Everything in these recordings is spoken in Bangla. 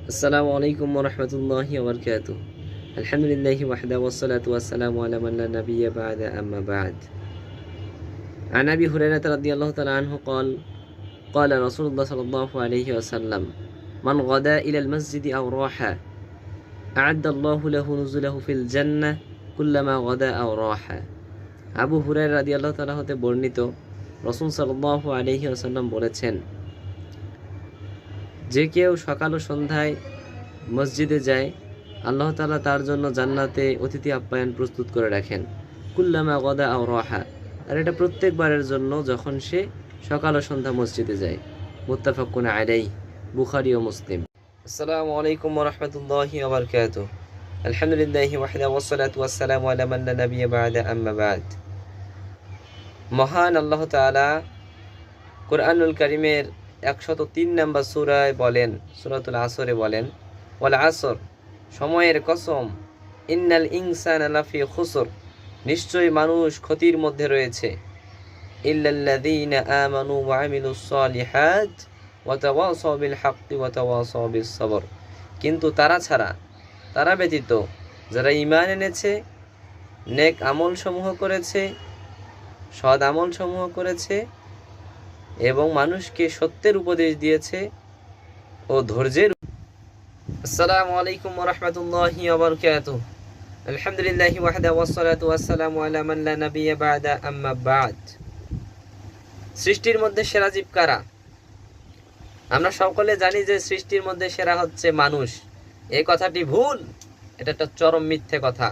السلام عليكم ورحمة الله وبركاته. الحمد لله وحده والصلاة والسلام على من لا نبي بعد أما بعد. عن أبي هريرة رضي الله تعالى عنه قال رسول الله صلى الله عليه وسلم من غدا إلى المسجد أو راح أعد الله له نزله في الجنة كلما غدا أو راح. আবু হুরায়রা রাদিয়াল্লাহু তাআলা হতে বর্ণিত, রাসূল সাল্লাল্লাহু আলাইহি ওয়াসাল্লাম বলেছেন, যে কেউ সকাল ও সন্ধ্যায় মসজিদে যায়, আল্লাহ তাআলা তার জন্য জান্নাতে অতিথি আপ্যায়ন প্রস্তুত করে রাখেন। কুল্লামা গদা আও রাহা, আর এটা প্রত্যেকবারের জন্য যখন সে সকাল ও সন্ধ্যা মসজিদে যায়। মুত্তাফাকুন আলাইহি, বুখারী ও মুসলিম। আসসালামু আলাইকুম ওয়া রাহমাতুল্লাহি ওয়া বারাকাতুহু। আলহামদুলিল্লাহি ওয়াহদাহু ওয়াসসালাতু ওয়াসসালামু আলা মান লা নাবিয়্যা বা'দা আম্মা বা'দ। মহান আল্লাহ তাআলা কুরআনুল কারীমের 103 নম্বর সূরায় বলেন, সূরাতুল আসরে বলেন, ওয়াল আসর, সময়ের কসম, ইন্নাল ইনসানা লাফি খুসর, নিশ্চয়ই মানুষ ক্ষতির মধ্যে রয়েছে, ইল্লাল্লাযীনা আমানু ওয়া আমিলুস সালিহাত ওয়া তাওয়াসাউ বিল হাক্কি ওয়া তাওয়াসাউ বিস সবর, কিন্তু তারা ব্যতীত যারা ঈমান এনেছে, নেক আমল সমূহ করেছে, সৎ আমল সমূহ করেছে এবং মানুষকে সত্যের উপদেশ দিয়েছে ও ধৈর্যের। আসসালামু আলাইকুম ওয়া রাহমাতুল্লাহি ওয়া বারাকাতুহু। আলহামদুলিল্লাহি ওয়াহদাহু ওয়াসসালাতু ওয়াসসালামু আলা মান লা নাবিয়্যা বা'দা আম্মা বা'দ। সৃষ্টির মধ্যে সেরা জীব কারা? আমরা সকলে জানি যে সৃষ্টির মধ্যে সেরা হচ্ছে মানুষ। এই কথাটি ভুল, এটা একটা চরম মিথ্যে কথা।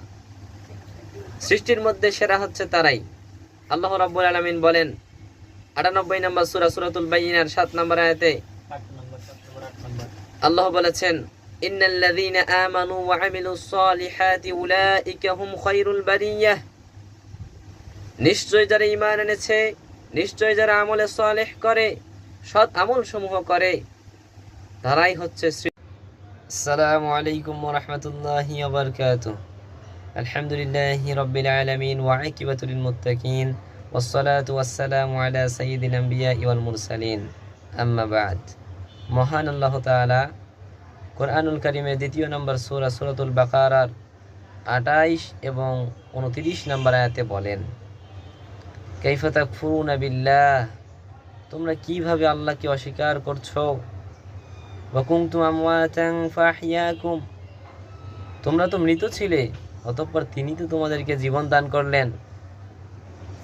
সৃষ্টির মধ্যে সেরা হচ্ছে তারাই। আল্লাহ রাব্বুল আলামিন বলেন 98 নম্বর সূরা সূরাতুল বাইয়িনার 7 নম্বর আয়াতে আল্লাহ বলেছেন, ইন্নাল্লাযীনা আমানু ওয়া আমিলুস সালিহাতি উলাইকা হুম খায়রুল বারিয়াহ, নিশ্চয় যারা ঈমান এনেছে, নিশ্চয় যারা আমলে সালেহ করে, সৎ আমল সমূহ করে, তারাই হচ্ছে। আসসালামু আলাইকুম ওয়া রাহমাতুল্লাহি ওয়া বারাকাতুহু। আলহামদুলিল্লাহি রাব্বিল আলামিন ওয়া আকিবাতুল লিল মুত্তাকিন ওয়াসসালাতু ওয়াসসালামু আলা সাইয়্যিদিল আমবিয়া ওয়াল মুরসালিন, আম্মা বা'দ। মহান আল্লাহ তাআলা কুরআনুল কারীমের 2 নম্বর সূরা সূরাতুল বাকারার 28 এবং 29 নম্বর আয়াতে বলেন, কাইফা তাকফুরুনা বিল্লাহ, তোমরা কিভাবে আল্লাহকে অস্বীকার করছো, ওয়া কুনতুম আমওয়াতান ফাহইয়াকুম, তোমরা তো মৃত ছিলে, অতঃপর তিনি তো তোমাদেরকে জীবন দান করলেন,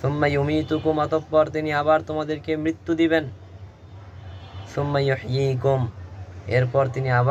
সুম্মা ইউমীতুকুম, অতঃপর তিনি আবার তোমাদেরকে মৃত্যু দিবেন, সুম্মা ইউহয়ীকুম, এরপর তিনি আবার